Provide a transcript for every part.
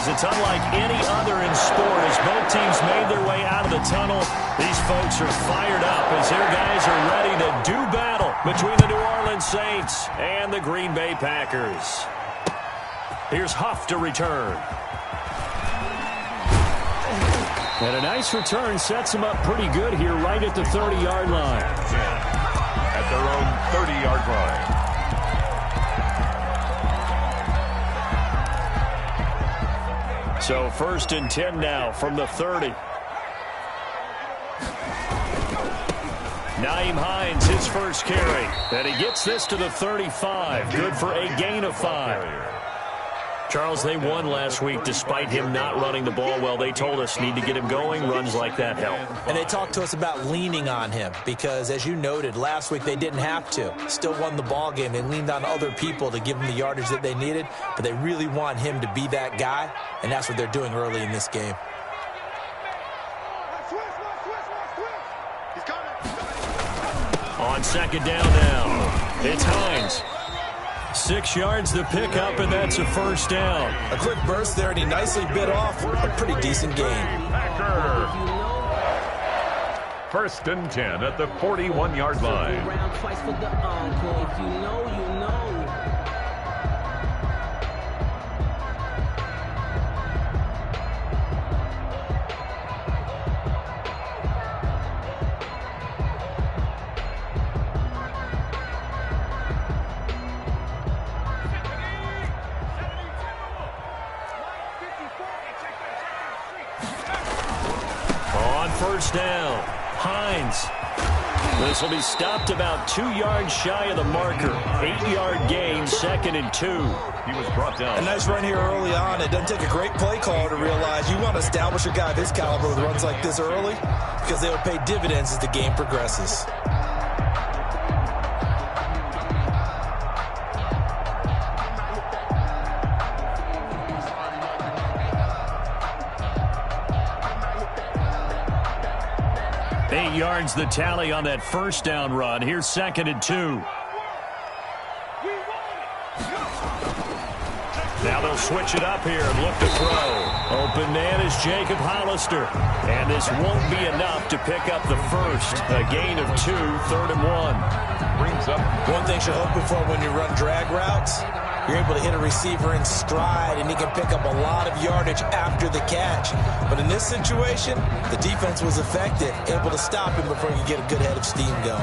is it's unlike any other in sport. As both teams made their way out of the tunnel, these folks are fired up as their guys are ready to do battle between the New Orleans Saints and the Green Bay Packers. Here's Huff to return. And a nice return sets him up pretty good here right at the 30-yard line. At their own 30-yard line. So 1st and 10 now from the 30. Nyheim Hines, his first carry. And he gets this to the 35. Good for a gain of 5. Charles, they won last week despite him not running the ball well. They told us need to get him going. Runs like that help. And they talked to us about leaning on him because, as you noted, last week they didn't have to. Still won the ball game. They leaned on other people to give them the yardage that they needed, but they really want him to be that guy, and that's what they're doing early in this game. On 2nd down now, it's Hines. 6 yards the pickup, and that's a 1st down. A quick burst there, and he nicely bit off a pretty decent gain. 1st and 10 at the 41-yard line. On 1st down, Hines. This will be stopped about 2 yards shy of the marker. 8-yard gain, 2nd and 2. He was brought down. A nice run here early on. It doesn't take a great play caller to realize you want to establish a guy of his caliber with runs like this early because they will pay dividends as the game progresses. Yards the tally on that 1st down run. Here's 2nd and 2. Now they'll switch it up here and look to throw. Open man is Jacob Hollister. And this won't be enough to pick up the 1st. A gain of 2, 3rd and 1. Brings up. One thing you're hoping for when you run drag routes, you're able to hit a receiver in stride, and he can pick up a lot of yardage after the catch. But in this situation, the defense was effective, able to stop him before you get a good head of steam going.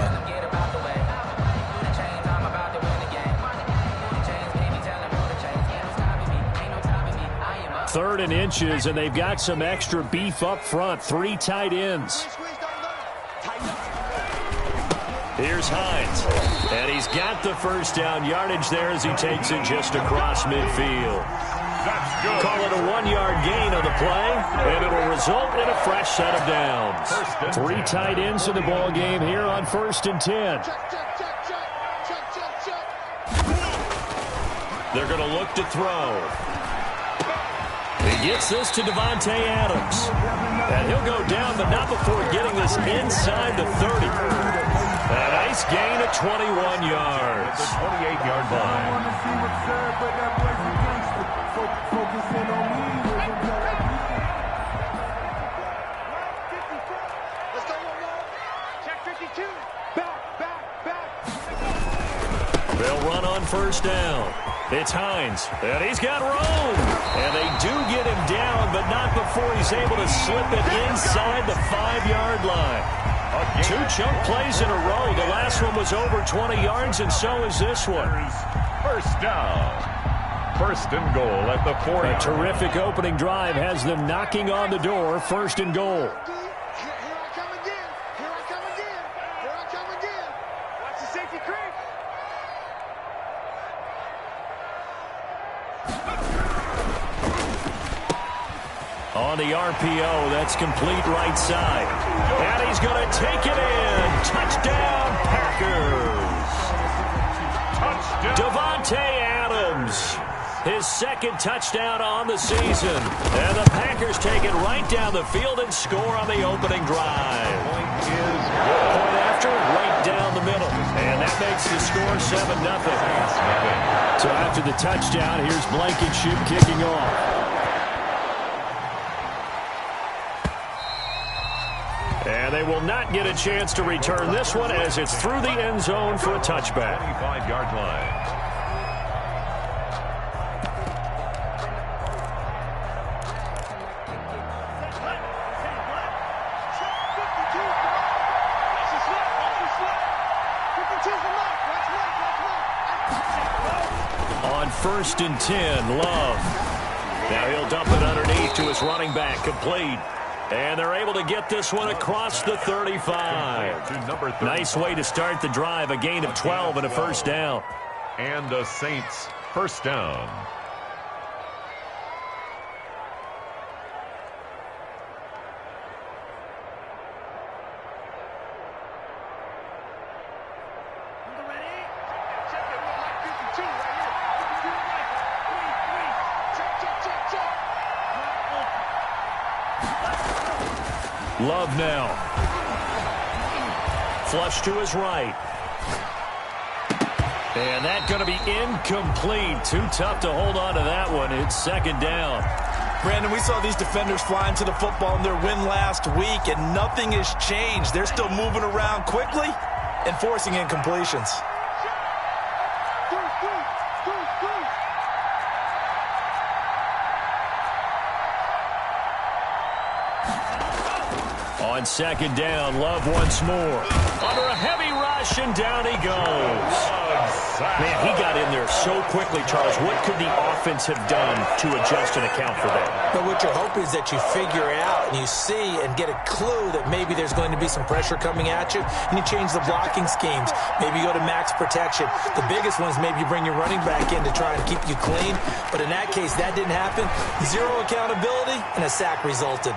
Third and inches, and they've got some extra beef up front. 3 tight ends. Here's Hines, and he's got the 1st down yardage there as he takes it just across midfield. That's good. Call it a 1-yard gain on the play, and it'll result in a fresh set of downs. 3 tight ends in the ball game here on 1st and 10. They're going to look to throw. He gets this to Davante Adams, and he'll go down, but not before getting this inside the 30. A nice gain of 21 yards. The 28-yard line. They'll run on 1st down. It's Hines, and he's got room. And they do get him down, but not before he's able to slip it inside the 5-yard line. 2 chunk plays in a row. The last one was over 20 yards, and so is this one. 1st down. 1st and goal at the 40. A terrific opening drive has them knocking on the door. 1st and goal. On the RPO, that's complete right side. And he's going to take it in. Touchdown, Packers. Touchdown. Davante Adams. His 2nd touchdown on the season. And the Packers take it right down the field and score on the opening drive. Point is good. Point after, right down the middle. And that makes the score 7-0. So after the touchdown, here's Blankenship kicking off. And they will not get a chance to return this one as it's through the end zone for a touchback. 25-yard line. On 1st and 10, Love. Now he'll dump it underneath to his running back, complete. And they're able to get this one across the 35. Nice way to start the drive, a gain of 12 and a first down. And the Saints first down. Love now. Flush to his right. And that's going to be incomplete. Too tough to hold on to that one. It's second down. Brandon, we saw these defenders flying to the football in their win last week, and nothing has changed. They're still moving around quickly and forcing incompletions. On second down, Love once more. Under a heavy rush, and down he goes. Man, he got in there so quickly, Charles. What could the offense have done to adjust and account for that? But what you're hoping is that you figure out and you see and get a clue that maybe there's going to be some pressure coming at you, and you change the blocking schemes. Maybe you go to max protection. The biggest one is maybe you bring your running back in to try and keep you clean. But in that case, that didn't happen. Zero accountability, and a sack resulted.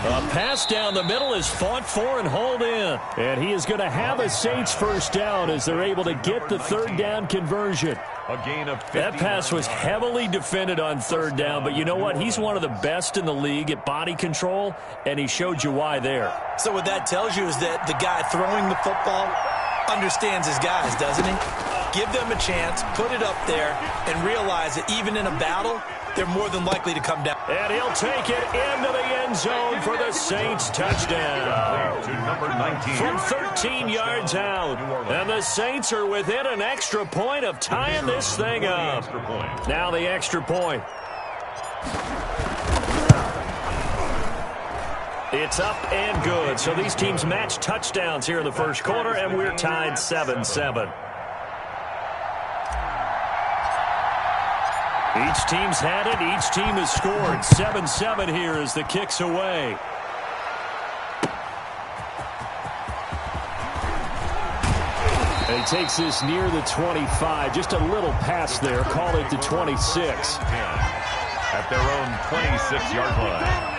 A pass down the middle is fought for and hauled in. And he is going to have a Saints first down as they're able to get the third down conversion. A gain of 50. That pass was heavily defended on third down, but you know what? He's one of the best in the league at body control, and he showed you why there. So what that tells you is that the guy throwing the football understands his guys, doesn't he? Give them a chance, put it up there, and realize that even in a battle, they're more than likely to come down. And he'll take it into the end zone for the Saints touchdown. To number 19. From 13 yards out. And the Saints are within an extra point of tying this thing up. Now the extra point. It's up and good. So these teams match touchdowns here in the first quarter, and we're tied 7-7. Each team's had it. Each team has scored. 7-7 here as the kick's away. And he takes this near the 25. Just a little pass there. Call it the 26. At their own 26-yard line.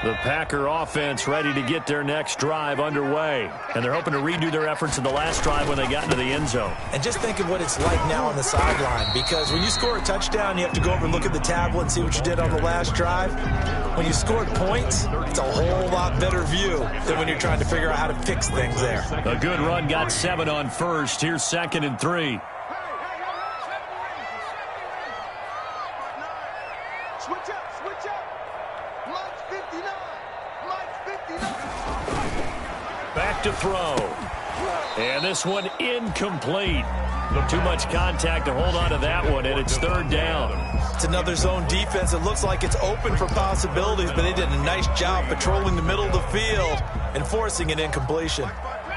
The Packer offense ready to get their next drive underway. And they're hoping to redo their efforts in the last drive when they got into the end zone. And just think of what it's like now on the sideline, because when you score a touchdown, you have to go over and look at the tablet and see what you did on the last drive. When you scored points, it's a whole lot better view than when you're trying to figure out how to fix things there. A good run got 7 on first. Here's 2nd and 3. Switch up. Mike's 59. Back to throw. And this one incomplete. Too much contact to hold on to that one, and it's third down. It's another zone defense. It looks like it's open for possibilities, but they did a nice job patrolling the middle of the field and forcing an incompletion.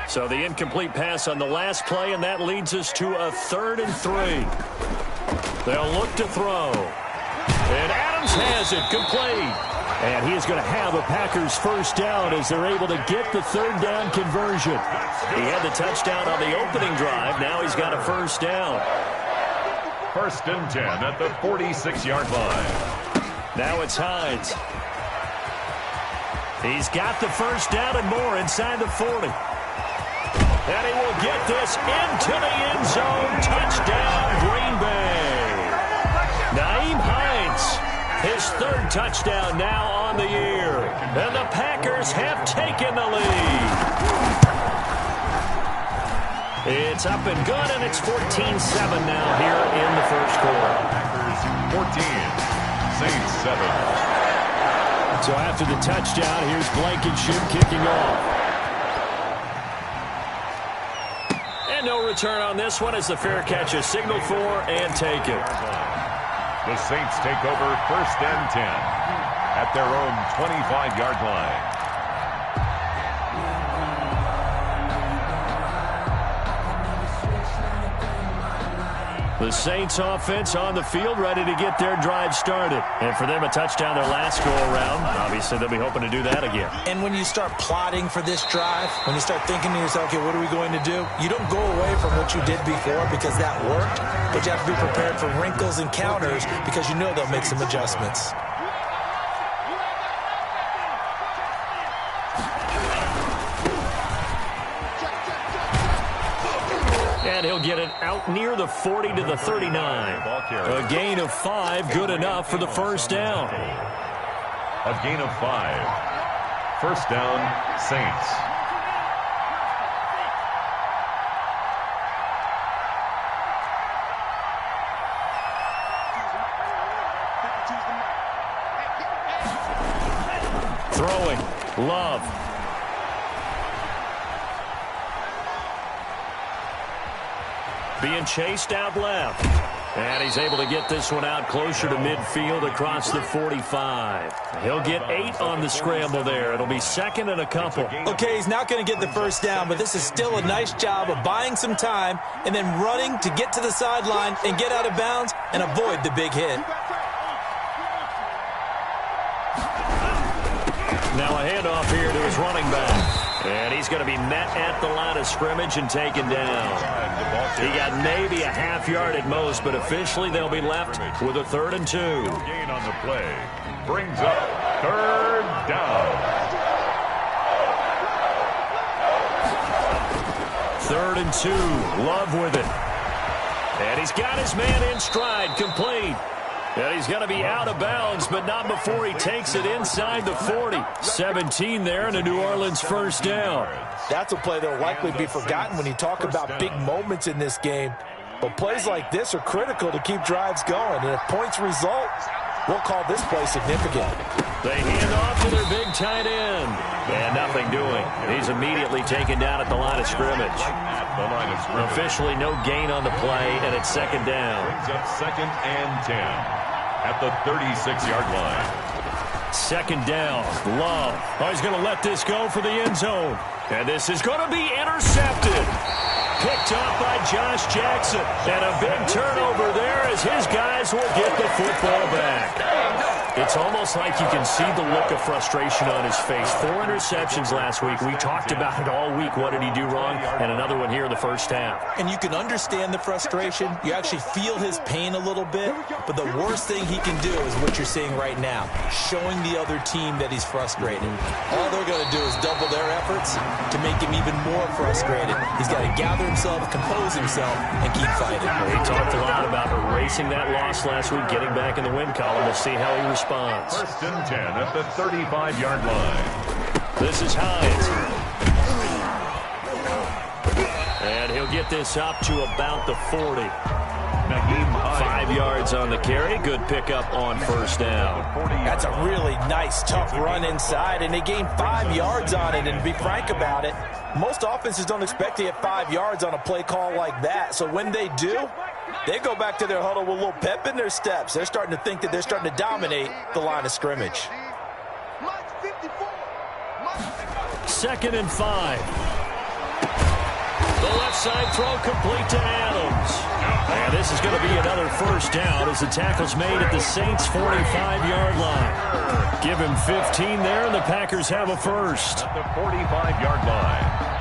So the incomplete pass on the last play, and that leads us to a 3rd and 3. They'll look to throw. And Adams has it complete. And he is going to have a Packers first down as they're able to get the third down conversion. He had the touchdown on the opening drive. Now he's got a first down. 1st and 10 at the 46-yard line. Now it's Hines. He's got the first down and more inside the 40. And will get this into the end zone. Touchdown, Green Bay. Nyheim Hines, his third touchdown now on the year. And the Packers have taken the lead. It's up and good, and it's 14-7 now here in the first quarter. Packers 14, Saints 7. So after the touchdown, here's Blankenship kicking off. And no return on this one as the fair catch is signaled for and taken. The Saints take over 1st and 10 at their own 25-yard line. The Saints offense on the field, ready to get their drive started. And for them, a touchdown their last go-around. Obviously, they'll be hoping to do that again. And when you start plotting for this drive, when you start thinking to yourself, okay, what are we going to do? You don't go away from what you did before because that worked, but you have to be prepared for wrinkles and counters because you know they'll make some adjustments. And he'll get it out near the 40 to the 39. A gain of 5, good enough for the first down. A gain of 5. First down, Saints. Throwing, Love. Being chased out left. And he's able to get this one out closer to midfield across the 45. He'll get 8 on the scramble there. It'll be second and a couple. Okay, he's not going to get the first down, but this is still a nice job of buying some time and then running to get to the sideline and get out of bounds and avoid the big hit. Now a handoff here to his running back. And he's going to be met at the line of scrimmage and taken down. He got maybe a half yard at most, but officially they'll be left with a 3rd and 2. Gain on the play. Brings up 3rd down. 3rd and 2. Love with it. And he's got his man in stride, complete. And he's going to be out of bounds, but not before he takes it inside the 40. 17 there and a New Orleans first down. That's a play that will likely be forgotten when you talk about big moments in this game. But plays like this are critical to keep drives going. And if points result, we'll call this play significant. They hand off to their big tight end. And nothing doing. He's immediately taken down at the line of scrimmage. Officially no gain on the play, and it's second down. Brings up 2nd and 10 at the 36-yard line. Second down. Love. Oh, he's going to let this go for the end zone. And this is going to be intercepted. Picked off by Josh Jackson. And a big turnover there as his guys will get the football back. It's almost like you can see the look of frustration on his face. 4 interceptions last week. We talked about it all week. What did he do wrong? And another one here in the first half. And you can understand the frustration. You actually feel his pain a little bit. But the worst thing he can do is what you're seeing right now, showing the other team that he's frustrated. All they're going to do is double their efforts to make him even more frustrated. He's got to gather himself, compose himself, and keep fighting. He talked a lot about erasing that loss last week, getting back in the win column. We'll see how he responds. 1st and 10 at the 35-yard line. This is Hines. And he'll get this up to about the 40. 5 yards on the carry. Good pickup on first down. That's a really nice, tough run inside, and they gained 5 yards on it. And to be frank about it, most offenses don't expect to get 5 yards on a play call like that. So when they do, they go back to their huddle with a little pep in their steps. They're starting to think that they're starting to dominate the line of scrimmage. 2nd and 5. The left side throw complete to Adams. And this is going to be another first down as the tackle's made at the Saints' 45-yard line. Give him 15 there, and the Packers have a first. At the 45-yard line.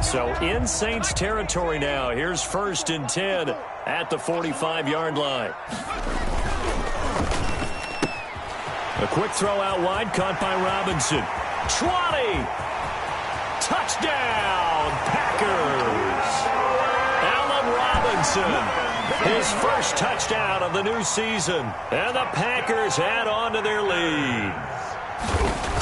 So in Saints territory now. Here's 1st and 10 at the 45-yard line. A quick throw out wide, caught by Robinson. 20! Touchdown, Packers! Allen Robinson, his first touchdown of the new season. And the Packers add on to their lead.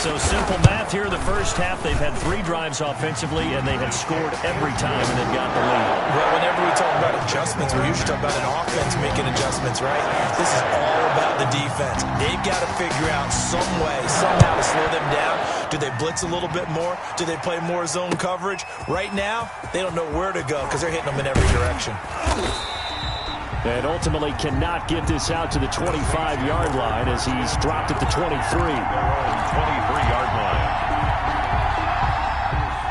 So simple math here in the first half. They've had 3 drives offensively, and they had scored every time, and they've got the lead. Well, whenever we talk about adjustments, we usually talk about an offense making adjustments, right? This is all about the defense. They've got to figure out some way, somehow to slow them down. Do they blitz a little bit more? Do they play more zone coverage? Right now, they don't know where to go because they're hitting them in every direction. And ultimately cannot get this out to the 25-yard line as he's dropped at the 23. Their own 23-yard line.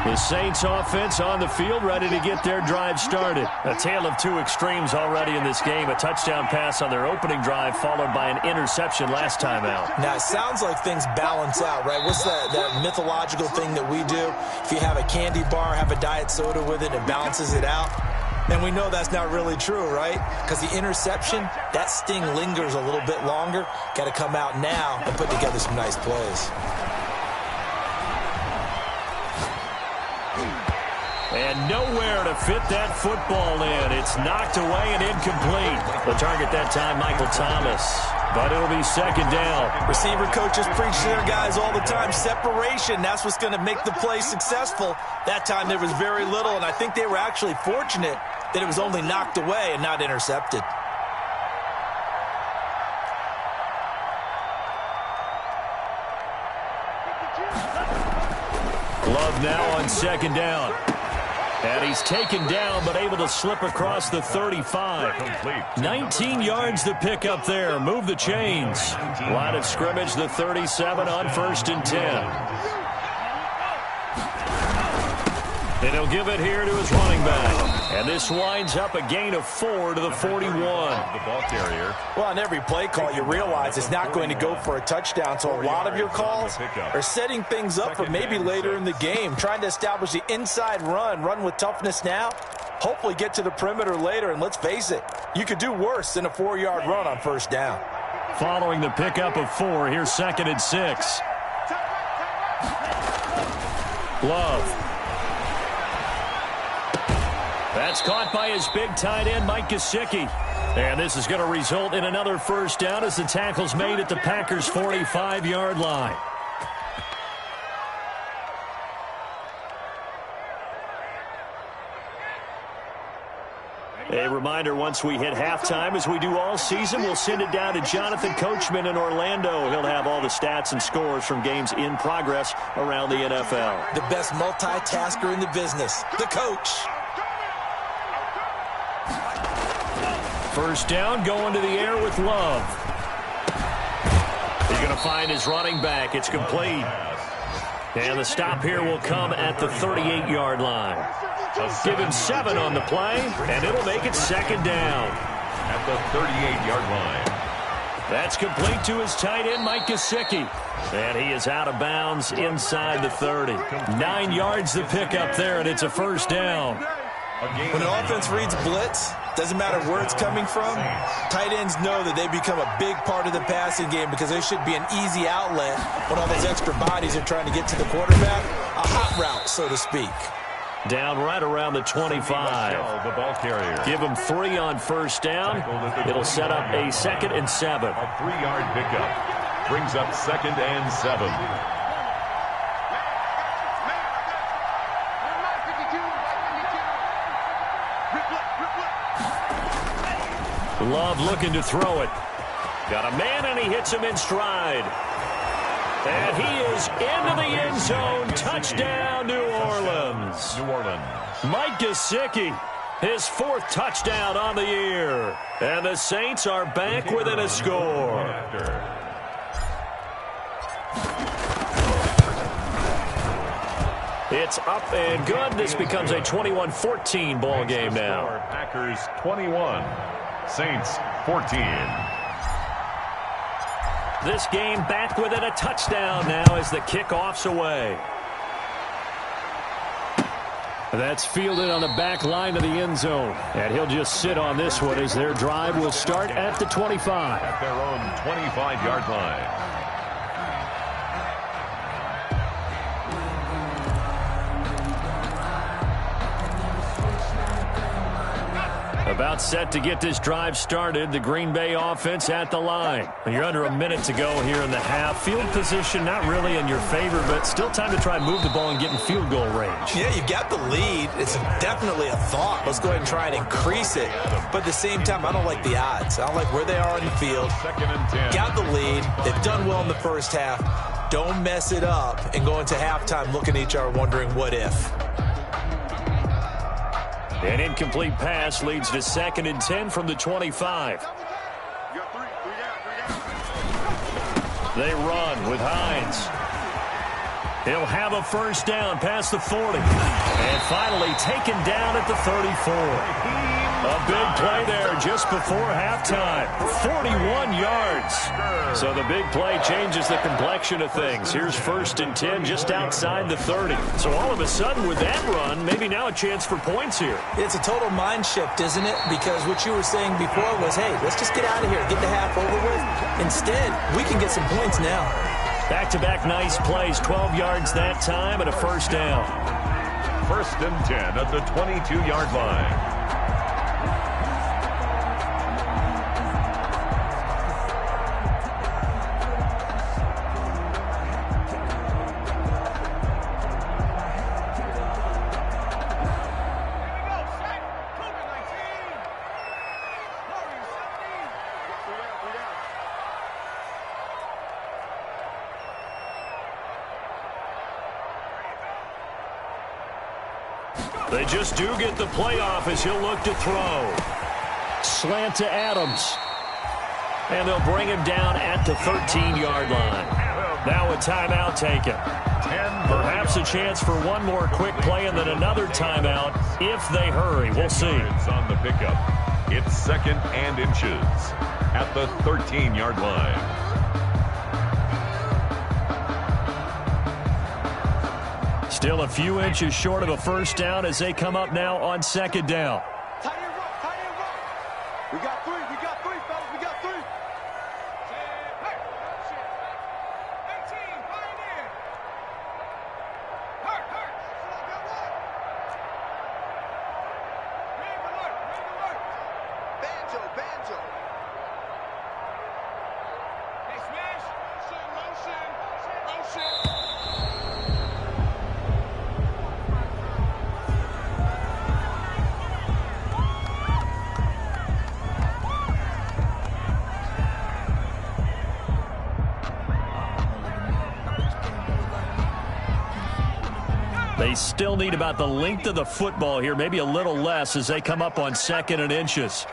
The Saints offense on the field, ready to get their drive started. A tale of 2 extremes already in this game. A touchdown pass on their opening drive, followed by an interception last time out. Now, it sounds like things balance out, right? What's that mythological thing that we do? If you have a candy bar, have a diet soda with it, it balances it out. And we know that's not really true, right? Because the interception, that sting lingers a little bit longer. Got to come out now and put together some nice plays. And nowhere to fit that football in. It's knocked away and incomplete. The target that time, Michael Thomas. But it'll be 2nd down. Receiver coaches preach to their guys all the time. Separation, that's what's going to make the play successful. That time there was very little, and I think they were actually fortunate that it was only knocked away and not intercepted. Love now on 2nd down. And he's taken down, but able to slip across the 35. 19 yards to pick up there. Move the chains. Line of scrimmage, the 37 on 1st and 10. And he'll give it here to his running back. And this winds up a gain of 4 to the 41. The ball carrier. Well, on every play call, you realize it's not going to go for a touchdown. So a lot of your calls are setting things up for maybe later in the game, trying to establish the inside run with toughness now, hopefully get to the perimeter later. And let's face it, you could do worse than a 4-yard run on 1st down. Following the pickup of 4, here's 2nd and 6. Love. That's caught by his big tight end, Mike Gesicki. And this is going to result in another 1st down as the tackle's made at the Packers' 45-yard line. A reminder, once we hit halftime, as we do all season, we'll send it down to Jonathan Coachman in Orlando. He'll have all the stats and scores from games in progress around the NFL. The best multitasker in the business, the coach. 1st down, going to the air with Love. He's going to find his running back. It's complete. And the stop here will come at the 38-yard line. Give him 7 on the play, and it'll make it 2nd down. At the 38-yard line. That's complete to his tight end, Mike Gesicki. And he is out of bounds inside the 30. 9 yards to pick up there, and it's a 1st down. When an offense reads blitz, doesn't matter where it's coming from, tight ends know that they become a big part of the passing game because there should be an easy outlet when all those extra bodies are trying to get to the quarterback. A hot route, so to speak. Down right around the 25. The ball carrier. Give him 3 on 1st down. It'll set up a 2nd and 7. A 3-yard pickup. Brings up 2nd and 7. Love looking to throw it. Got a man, and he hits him in stride. And he is into the end zone. Touchdown, New Orleans. New Orleans. Mike Gesicki, his 4th touchdown on the year. And the Saints are back within a score. It's up and good. This becomes a 21-14 ball game now. Packers 21. Saints 14. This game back within a touchdown now as the kickoff's away. That's fielded on the back line of the end zone. And he'll just sit on this one as their drive will start at the 25. At their own 25-yard line. About set to get this drive started. The Green Bay offense at the line. You're under a minute to go here in the half. Field position not really in your favor, but still time to try and move the ball and get in field goal range. Yeah, you got the lead. It's definitely a thought. Let's go ahead and try and increase it. But at the same time, I don't like the odds. I don't like where they are on the field. 2nd and 10. Got the lead. They've done well in the first half. Don't mess it up and go into halftime looking at each other wondering what if. An incomplete pass leads to 2nd and 10 from the 25. They run with Hines. He'll have a first down past the 40. And finally taken down at the 34. A big play there just before halftime. 41 yards. So the big play changes the complexion of things. Here's 1st and 10 just outside the 30. So all of a sudden with that run, maybe now a chance for points here. It's a total mind shift, isn't it? Because what you were saying before was, hey, let's just get out of here, get the half over with. Instead, we can get some points now. Back-to-back nice plays, 12 yards that time and a first down. 1st and 10 at the 22-yard line. They just do get the playoff as he'll look to throw. Slant to Adams. And they'll bring him down at the 13-yard line. Now a timeout taken. Perhaps a chance for one more quick play and then another timeout if they hurry. We'll see. It's on the pickup. It's 2nd and inches at the 13-yard line. Still a few inches short of a first down as they come up now on 2nd down. Tight end rock, tight end rock. We got three, fellas, we got three. Hey, shit. 18, pioneer. Hurt. Got one. Ring alert. Banjo. Hey, smash. Motion. They still need about the length of the football here, maybe a little less as they come up on 2nd and inches.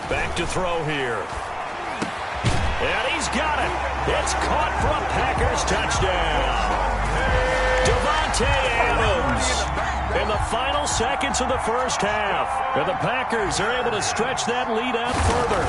Back to throw here. And he's got it. It's caught for a Packers touchdown. Devontae Adams in the final seconds of the first half. And the Packers are able to stretch that lead out further.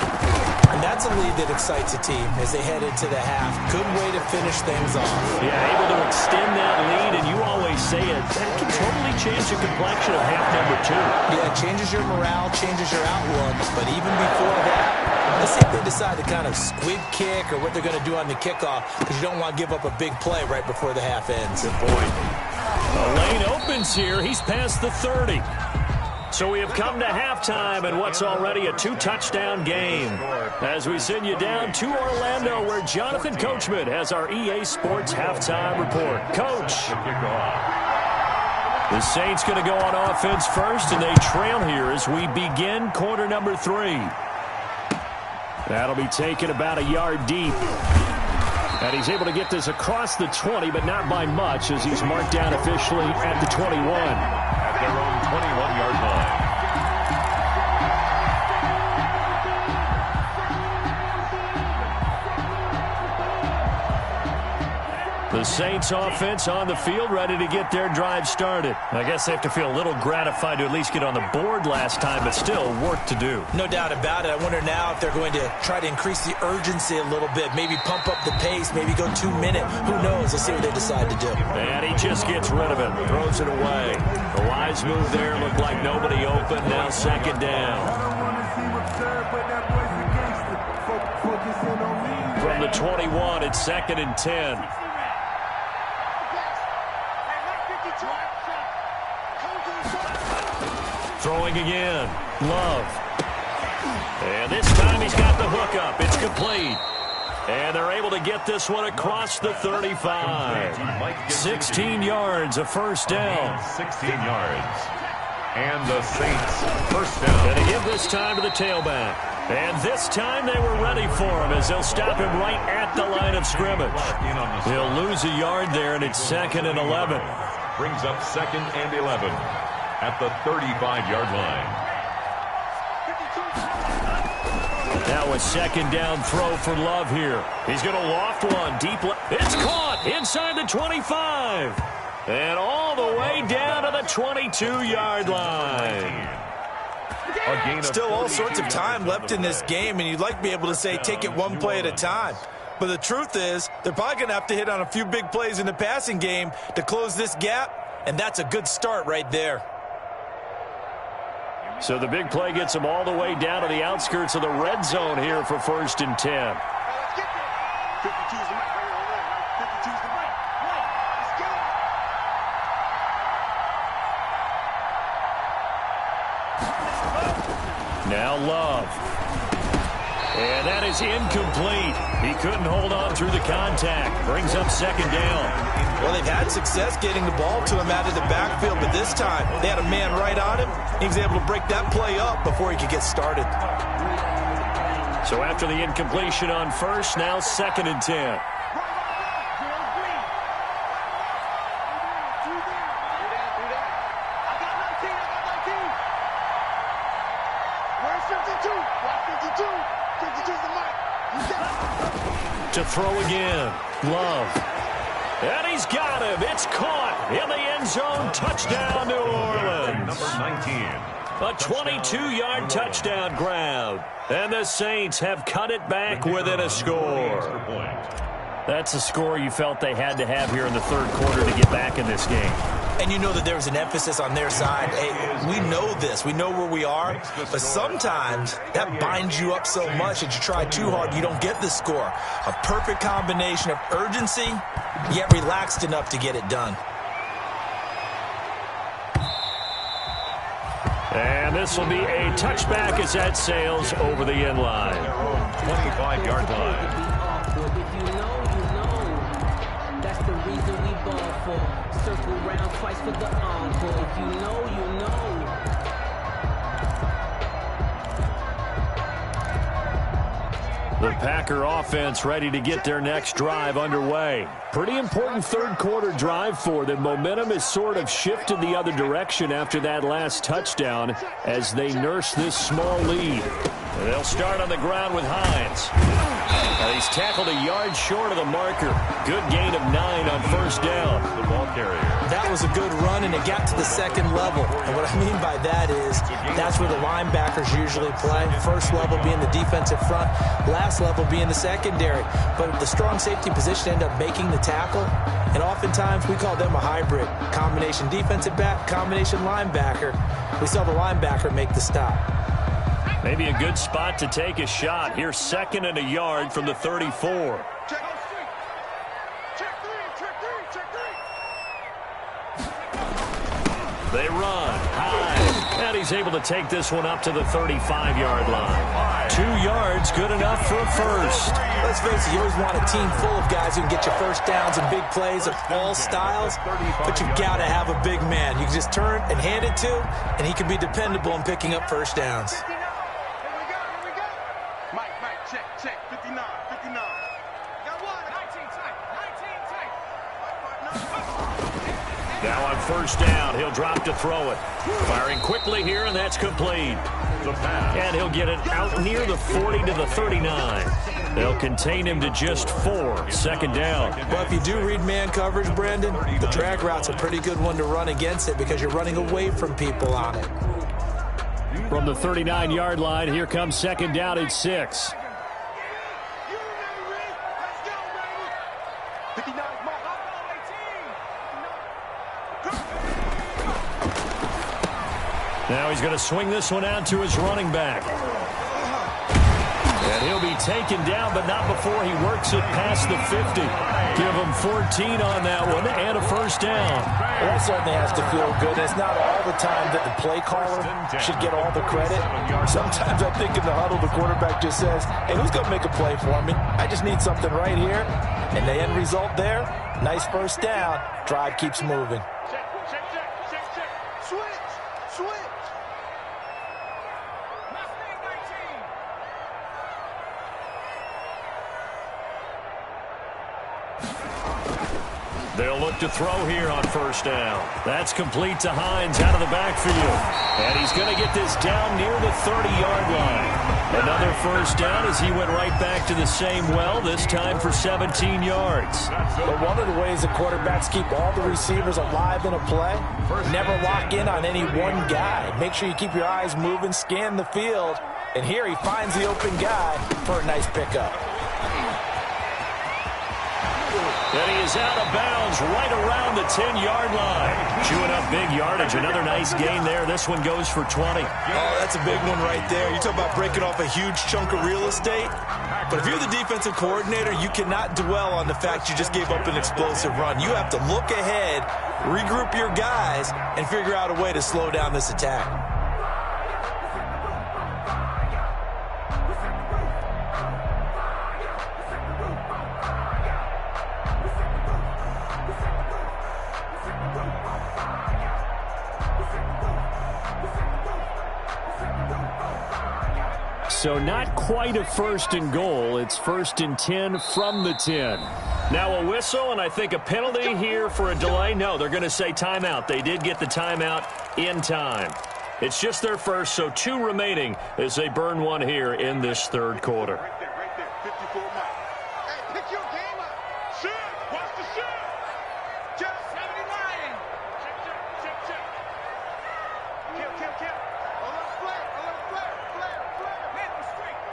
And that's a lead that excites a team as they head into the half. Good way to finish things off. Yeah, able to extend that lead, and you always say it, that can totally change the complexion of half number 2. Yeah, it changes your morale, changes your outlook. But even before that, let's see if they decide to kind of squib kick or what they're going to do on the kickoff, because you don't want to give up a big play right before the half ends. Good point. The lane opens here. He's past the 30. So we have come to halftime in what's already a 2-touchdown game. As we send you down to Orlando, where Jonathan Coachman has our EA Sports halftime report. Coach. The Saints going to go on offense first, and they trail here as we begin quarter number 3. That'll be taken about a yard deep. And he's able to get this across the 20, but not by much, as he's marked down officially at the 21. At their own 21-yard line. The Saints offense on the field, ready to get their drive started. I guess they have to feel a little gratified to at least get on the board last time, but still work to do. No doubt about it. I wonder now if they're going to try to increase the urgency a little bit, maybe pump up the pace, maybe go 2 minutes. Who knows? Let's see what they decide to do. And he just gets rid of it, throws it away. The wise move there, looked like nobody open. Now second down. From the 21, it's 2nd and 10. Throwing again. Love. And this time he's got the hook up. It's complete. And they're able to get this one across the 35. 16 yards, a first down. 16 yards. And the Saints first down. Going to give this time to the tailback. And this time they were ready for him as they'll stop him right at the line of scrimmage. He'll lose a yard there, and it's 2nd and 11. Brings up 2nd and 11 at the 35-yard line. Now a second down throw for Love here. He's going to loft one deep. It's caught inside the 25. And all the way down to the 22-yard line. Still all sorts of time left in this game, and you'd like to be able to say take it one play at a time. But the truth is, they're probably going to have to hit on a few big plays in the passing game to close this gap, and that's a good start right there. So the big play gets them all the way down to the outskirts of the red zone here for 1st and 10. Now Love. And that is incomplete. He couldn't hold on through the contact. Brings up 2nd down. Well, they've had success getting the ball to him out of the backfield, but this time they had a man right on him. He was able to break that play up before he could get started. So after the incompletion on first, now 2nd and 10. To throw again. Love. And he's got him. It's caught in the end zone. Touchdown, New Orleans. Number 19. A 22-yard touchdown grab. And the Saints have cut it back within a score. That's a score you felt they had to have here in the third quarter to get back in this game. And you know that there was an emphasis on their side. Hey, we know this. We know where we are. But sometimes that binds you up so much that you try too hard, you don't get the score. A perfect combination of urgency, yet relaxed enough to get it done. And this will be a touchback as that sails over the end line. 25-yard line. That's the reason we ball for. Circle round twice for the encore. If you know, you know. The Packer offense ready to get their next drive underway. Pretty important third quarter drive for them. Momentum has sort of shifted the other direction after that last touchdown as they nurse this small lead. And they'll start on the ground with Hines. And he's tackled a yard short of the marker. Good gain of 9 on first down. The ball carrier. That was a good run, and it got to the second level. And what I mean by that is that's where the linebackers usually play. First level being the defensive front, last level being the secondary. But the strong safety position ended up making the tackle, and oftentimes we call them a hybrid. Combination defensive back, combination linebacker. We saw the linebacker make the stop. Maybe a good spot to take a shot. Here's 2nd and a yard from the 34. They run high, and he's able to take this one up to the 35-yard line. 2 yards, good enough for a first. Let's face it, you always want a team full of guys who can get you first downs and big plays of all styles, but you've got to have a big man. You can just turn and hand it to, and he can be dependable in picking up first downs. Check, 59. Got one. 19 tight. Now on first down, he'll drop to throw it. Firing quickly here, and that's complete. And he'll get it out near the 40 to the 39. They'll contain him to just 4. Second down. Well, if you do read man coverage, Brandon, the drag route's a pretty good one to run against it because you're running away from people on it. From the 39-yard line, here comes second down at 6. Now he's going to swing this one out to his running back. And he'll be taken down, but not before he works it past the 50. Give him 14 on that one and a first down. Well, that certainly has to feel good. It's not all the time that the play caller should get all the credit. Sometimes I think in the huddle, the quarterback just says, hey, who's going to make a play for me? I just need something right here. And the end result there, nice first down. Drive keeps moving. They'll look to throw here on first down. That's complete to Hines out of the backfield. And he's going to get this down near the 30-yard line. Another first down as he went right back to the same well, this time for 17 yards. But one of the ways the quarterbacks keep all the receivers alive in a play, never lock in on any one guy. Make sure you keep your eyes moving, scan the field. And here he finds the open guy for a nice pickup. And he is out of bounds right around the 10-yard line. Chewing up big yardage. Another nice gain there. This one goes for 20. Oh, that's a big one right there. You talk about breaking off a huge chunk of real estate. But if you're the defensive coordinator, you cannot dwell on the fact you just gave up an explosive run. You have to look ahead, regroup your guys, and figure out a way to slow down this attack. So not quite a first and goal. It's first and 10 from the 10. Now a whistle, and I think a penalty here for a delay. No, they're going to say timeout. They did get the timeout in time. It's just their first, so 2 remaining as they burn one here in this third quarter. Right there, 54 miles. Hey, pick your game up. Shoot, watch the shoot. Just 79. Check. Kill. Alert flare. Man the street.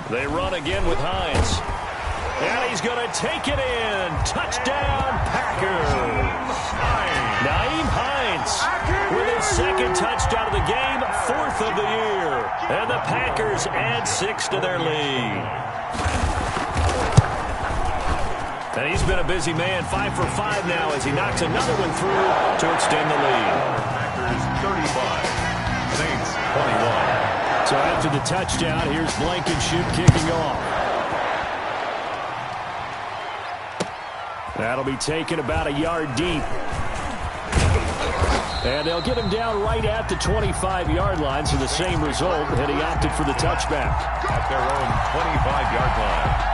They run again with Hines. And he's going to take it in. Touchdown, Packers. Nyheim Hines with his second touchdown of the game, 4th of the year. And the Packers add 6 to their lead. And he's been a busy man, 5 for 5 now as he knocks another one through to extend the lead. Packers 35, Saints 21. So after the touchdown, here's Blankenship kicking off. That'll be taken about a yard deep. And they'll get him down right at the 25-yard line, so the same result, and he opted for the touchback. At their own 25-yard line.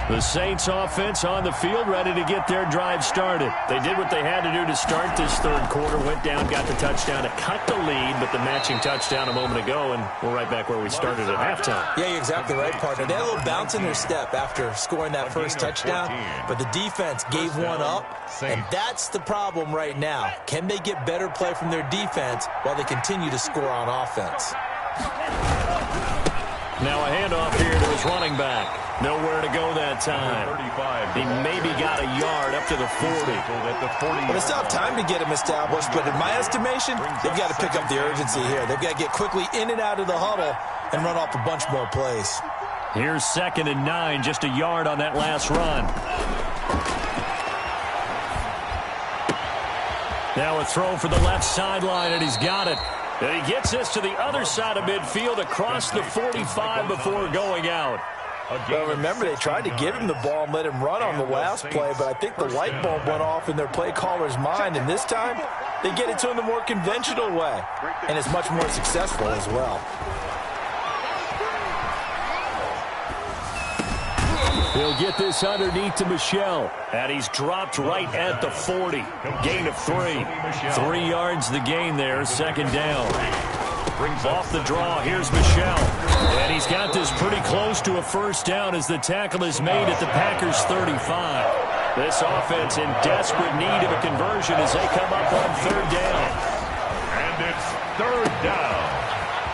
The Saints offense on the field, ready to get their drive started. They did what they had to do to start this third quarter, went down, got the touchdown to cut the lead, but the matching touchdown a moment ago, and we're right back where we started at halftime. Yeah, you're exactly right, partner. They had a little bounce in their step after scoring that first touchdown, but the defense gave one up, and that's the problem right now. Can they get better play from their defense while they continue to score on offense? Now a handoff here to his running back. Nowhere to go that time. He maybe got a yard up to the 40. Well, they still have time to get him established, but in my estimation, they've got to pick up the urgency here. They've got to get quickly in and out of the huddle and run off a bunch more plays. Here's 2nd and 9, just a yard on that last run. Now a throw for the left sideline, and he's got it. And he gets this to the other side of midfield across the 45 before going out. Well, remember, they tried to give him the ball and let him run on the last play, but I think the light bulb went off in their play caller's mind, and this time they get it to him the more conventional way, and it's much more successful as well. He'll get this underneath to Michel, and he's dropped right at the 40. Gain of 3. 3 yards the gain there, second down. Off the draw, here's Michel. And he's got this pretty close to a first down as the tackle is made at the Packers' 35. This offense in desperate need of a conversion as they come up on third down. And it's third down.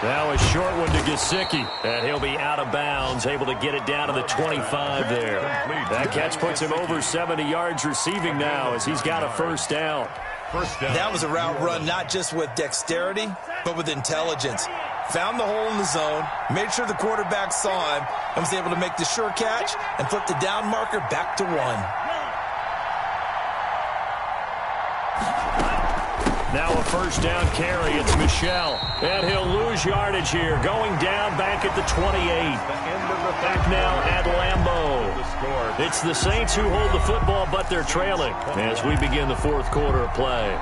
Now a short one to Gesicki, and he'll be out of bounds, able to get it down to the 25 there. That catch puts him over 70 yards receiving now as he's got a first down. That was a route run not just with dexterity, but with intelligence. Found the hole in the zone, made sure the quarterback saw him, and was able to make the sure catch and flip the down marker back to 1. Now a first down carry. It's Michel. And he'll lose yardage here. Going down back at the 28. Back now at Lambeau. It's the Saints who hold the football, but they're trailing as we begin the fourth quarter of play.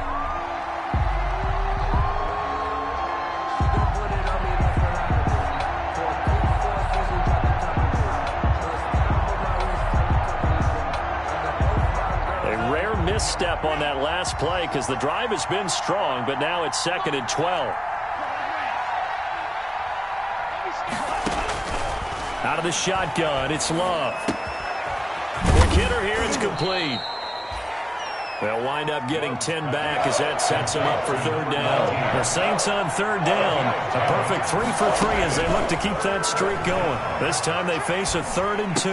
Misstep on that last play because the drive has been strong, but now it's 2nd and 12. Out of the shotgun, it's Love. Quick hitter here, it's complete. They'll wind up getting 10 back as that sets them up for third down. The Saints on third down. A perfect 3 for 3 as they look to keep that streak going. This time they face a 3rd and 2.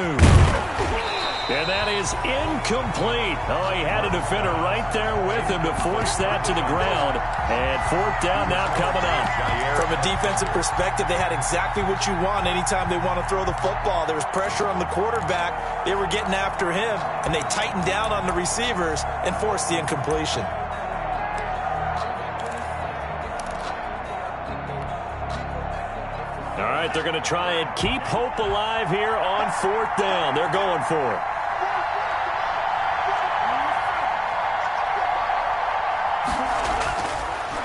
And that is incomplete. Oh, he had a defender right there with him to force that to the ground. And fourth down now coming up. From a defensive perspective, they had exactly what you want anytime they want to throw the football. There was pressure on the quarterback. They were getting after him, and they tightened down on the receivers and forced the incompletion. All right, they're going to try and keep hope alive here on fourth down. They're going for it.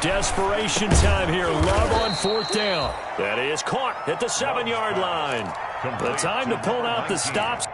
Desperation time here. Love on fourth down. That is caught at the 7-yard line. The time to pull out the stops.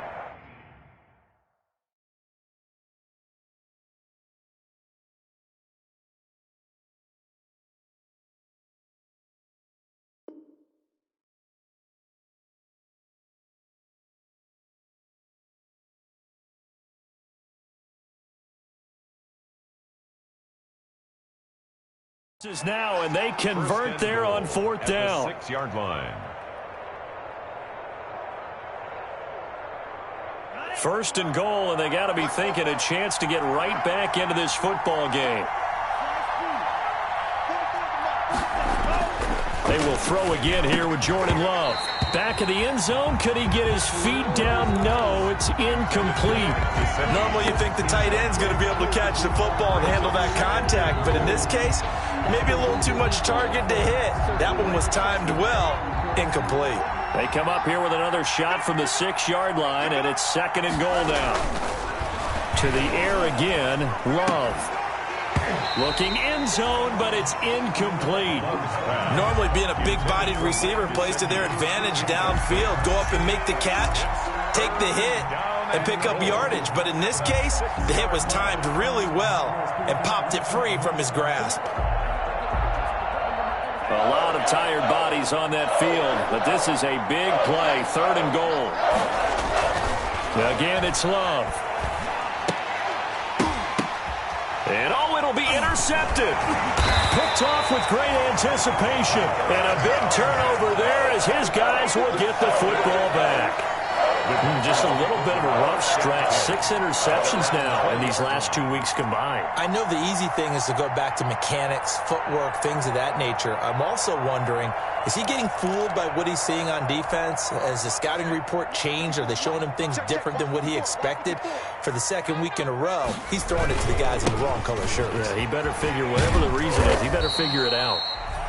Is now, and they convert there on fourth down. 6-yard line. First and goal, and they got to be thinking a chance to get right back into this football game. They will throw again here with Jordan Love. Back of the end zone. Could he get his feet down? No, it's incomplete. Normally you think the tight end's going to be able to catch the football and handle that contact, but in this case, maybe a little too much target to hit. That one was timed well. Incomplete. They come up here with another shot from the 6-yard line, and it's 2nd and goal now. To the air again, Love. Looking end zone, but it's incomplete. Normally being a big-bodied receiver plays to their advantage downfield. Go up and make the catch, take the hit, and pick up yardage. But in this case, the hit was timed really well and popped it free from his grasp. A lot of tired bodies on that field, but this is a big play. 3rd and goal. Again, it's Love. And it'll be intercepted. Picked off with great anticipation. And a big turnover there as his guys will get the football back. Just a little bit of a rough stretch. 6 interceptions now in these last 2 weeks combined. I know the easy thing is to go back to mechanics, footwork, things of that nature. I'm also wondering, is he getting fooled by what he's seeing on defense? Has the scouting report changed? Are they showing him things different than what he expected? For the second week in a row, he's throwing it to the guys in the wrong color shirts. Yeah, he better figure, whatever the reason is, he better figure it out.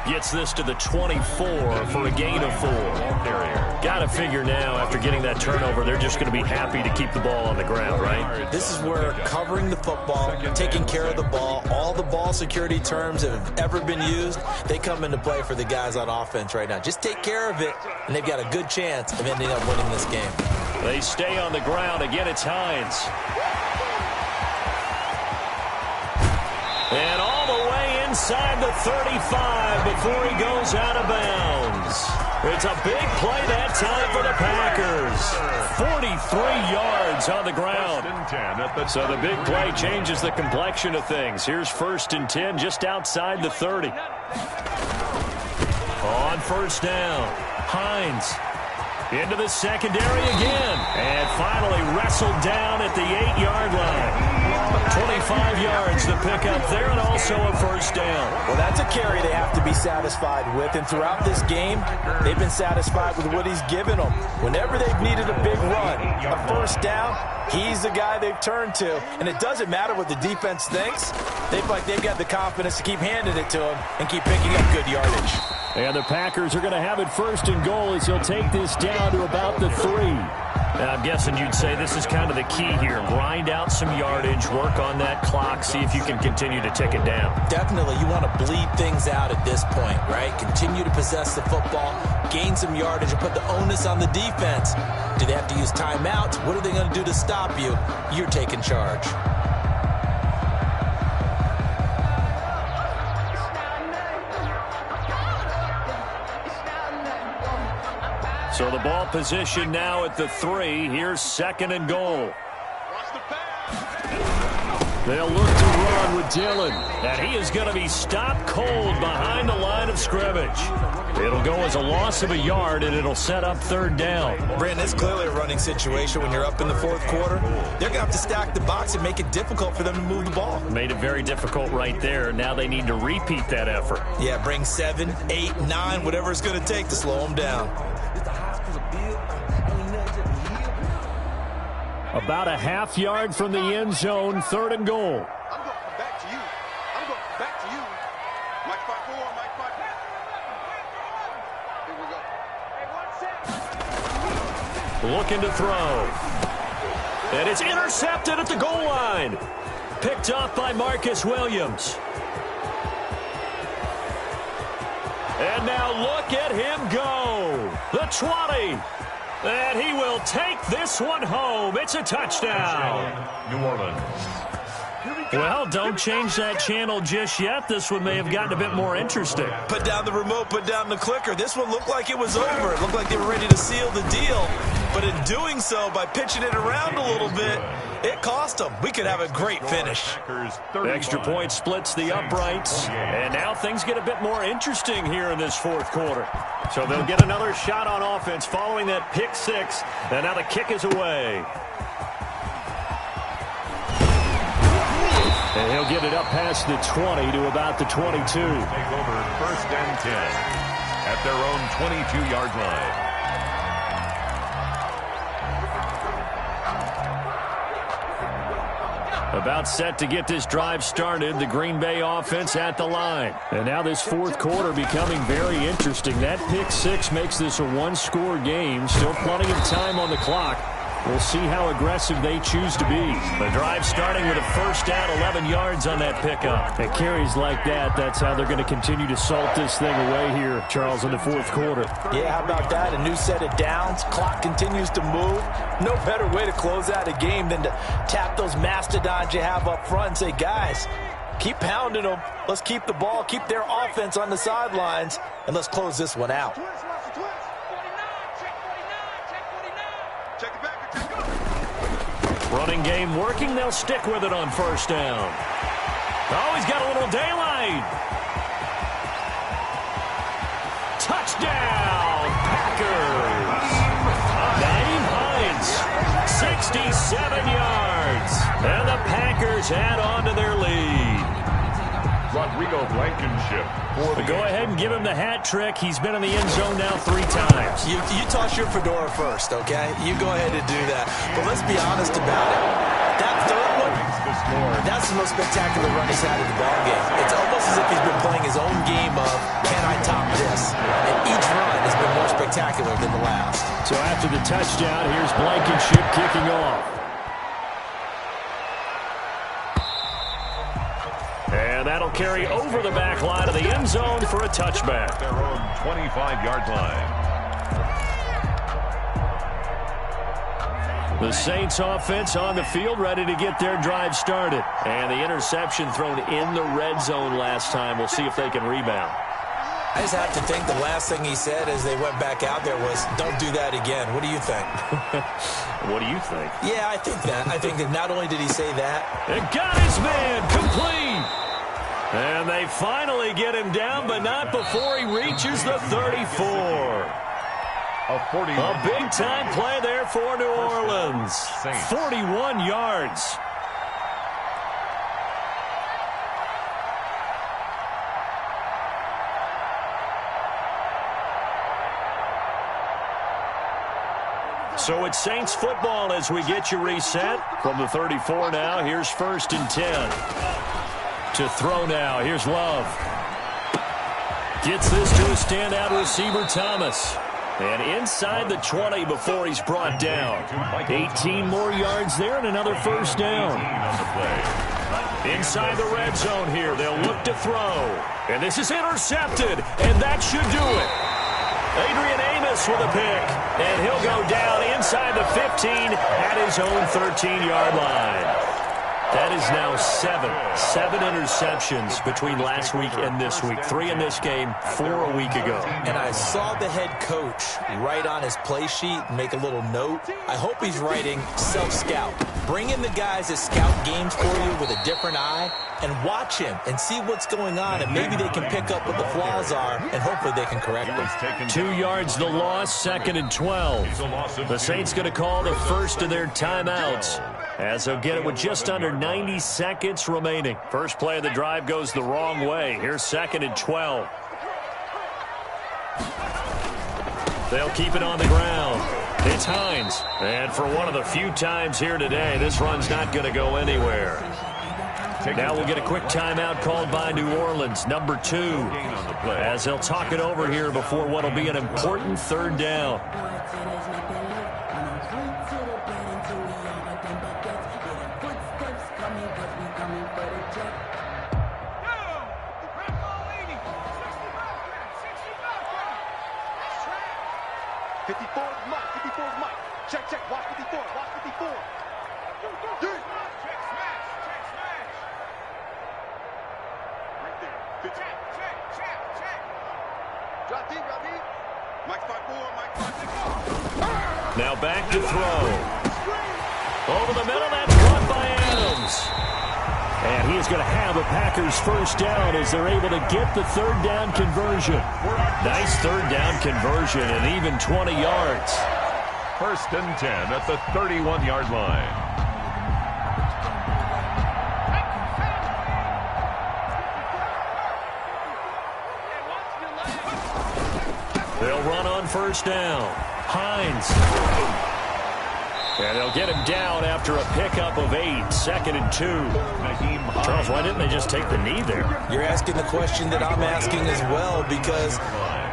Gets this to the 24 for a gain of 4. Got to figure now, after getting that turnover, they're just going to be happy to keep the ball on the ground, right? This is where covering the football, taking care of the ball, all the ball security terms that have ever been used, they come into play for the guys on offense right now. Just take care of it, and they've got a good chance of ending up winning this game. They stay on the ground. Again, it's Hines. And all the way inside the 35 before he goes out of bounds. It's a big play that time for the Packers. 43 yards on the ground. So the big play changes the complexion of things. Here's 1st and 10 just outside the 30. On 1st down, Hines into the secondary again. And finally wrestled down at the 8-yard line. 25 yards to pick up there, and also a 1st down. Well, that's a carry they have to be satisfied with, and throughout this game, they've been satisfied with what he's given them. Whenever they've needed a big run, a 1st down, he's the guy they've turned to, and it doesn't matter what the defense thinks. They feel like they've got the confidence to keep handing it to him and keep picking up good yardage. And the Packers are going to have it 1st and goal as he'll take this down to about the 3. Now, I'm guessing you'd say this is kind of the key here. Grind out some yardage, work on that clock, see if you can continue to tick it down. Definitely. You want to bleed things out at this point, right? Continue to possess the football, gain some yardage, and put the onus on the defense. Do they have to use timeouts? What are they going to do to stop you? You're taking charge. So the ball position now at the 3. Here's 2nd and goal. They'll look to run with Dillon. And he is going to be stopped cold behind the line of scrimmage. It'll go as a loss of a yard, and it'll set up 3rd down. Brandon, it's clearly a running situation when you're up in the 4th quarter. They're going to have to stack the box and make it difficult for them to move the ball. Made it very difficult right there. Now they need to repeat that effort. Yeah, bring 7, 8, 9, whatever it's going to take to slow them down. About a half yard from the end zone, 3rd and goal. I'm going back to you. I'm going back to you. Mike 5-4, Mike 5. Here we go. Looking to throw. And it's intercepted at the goal line. Picked up by Marcus Williams. And now look at him go. The 20. And he will take this one home. It's a touchdown. New Orleans. Well, don't change that channel just yet. This one may have gotten a bit more interesting. Put down the remote, put down the clicker. This one looked like it was over. It looked like they were ready to seal the deal. But in doing so, by pitching it around a little bit, it cost them. We could have a great finish. The extra point splits the uprights. And now things get a bit more interesting here in this 4th quarter. So they'll get another shot on offense following that pick 6. And now the kick is away. And he'll get it up past the 20 to about the 22. Take over 1st and 10 at their own 22-yard line. About set to get this drive started, the Green Bay offense at the line. And now this 4th quarter becoming very interesting. That pick 6 makes this a 1-score game. Still plenty of time on the clock. We'll see how aggressive they choose to be. The drive starting with a 1st down, 11 yards on that pickup. At carries like that, that's how they're going to continue to salt this thing away here, Charles, in the 4th quarter. Yeah, how about that? A new set of downs. Clock continues to move. No better way to close out a game than to tap those mastodons you have up front and say, guys, keep pounding them. Let's keep the ball, keep their offense on the sidelines, and let's close this one out. Running game working. They'll stick with it on 1st down. Oh, he's got a little daylight. Touchdown, Packers. Naeem Hines, 67 yards. And the Packers add on to their lead. Rodrigo Blankenship. Go ahead and give him the hat trick. He's been in the end zone now 3 times. You toss your fedora first, okay? You go ahead and do that. But let's be honest about it. That 3rd one, more. That's the most spectacular run he's had in the ballgame. It's almost as if he's been playing his own game of, can I top this? And each run has been more spectacular than the last. So after the touchdown, here's Blankenship kicking off. And that'll carry over the back line of the end zone for a touchback. Their own 25-yard line. The Saints offense on the field, ready to get their drive started. And the interception thrown in the red zone last time. We'll see if they can rebound. I just have to think the last thing he said as they went back out there was, don't do that again. What do you think? What do you think? Yeah, I think that. I think that not only did he say that. And got his man complete. And they finally get him down, but not before he reaches the 34. A big-time play there for New Orleans. 41 yards. So it's Saints football as we get you reset. From the 34 now, here's 1st and 10. To throw now, here's Love. Gets this to a standout receiver, Thomas. And inside the 20 before he's brought down. 18 more yards there and another first down. Inside the red zone here, they'll look to throw. And this is intercepted, and that should do it. Adrian Amos with a pick, and he'll go down inside the 15 at his own 13-yard line. That is now seven interceptions between last week and this week. 3 in this game, 4 a week ago. And I saw the head coach write on his play sheet and make a little note. I hope he's writing self-scout. Bring in the guys that scout games for you with a different eye and watch him and see what's going on, and maybe they can pick up what the flaws are, and hopefully they can correct them. 2 yards the loss, 2nd and 12. The Saints going to call the first of their timeouts, as they'll get it with just under 90 seconds remaining. First play of the drive goes the wrong way. Here's 2nd and 12. They'll keep it on the ground. It's Hines. And for one of the few times here today, this run's not going to go anywhere. Now we'll get a quick timeout called by New Orleans, number 2, as they'll talk it over here before what will be an important 3rd down. Check, watch 54, watch 54. Right there. Check. Drop deep. Mike 5-4, Mike 5-6. Now back to throw. Over the middle, that's caught by Adams. And he is going to have a Packers first down as they're able to get the 3rd down conversion. Nice 3rd down conversion and even 20 yards. 1st and 10 at the 31-yard line. They'll run on 1st down. Hines. And they'll get him down after a pickup of 8. 2nd and 2. Charles, why didn't they just take the knee there? You're asking the question that I'm asking as well, because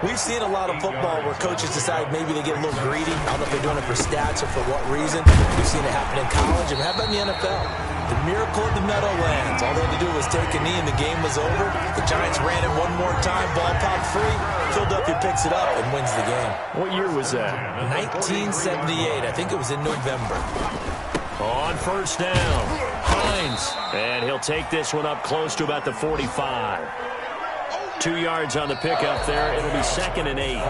we've seen a lot of football where coaches decide maybe they get a little greedy. I don't know if they're doing it for stats or for what reason. We've seen it happen in college. And how about in the NFL? The miracle of the Meadowlands. All they had to do was take a knee and the game was over. The Giants ran it one more time. Ball popped free. Philadelphia picks it up and wins the game. What year was that? 1978. I think it was in November. On 1st down, Hines. And he'll take this one up close to about the 45. 2 yards on the pickup there. It'll be 2nd and 8.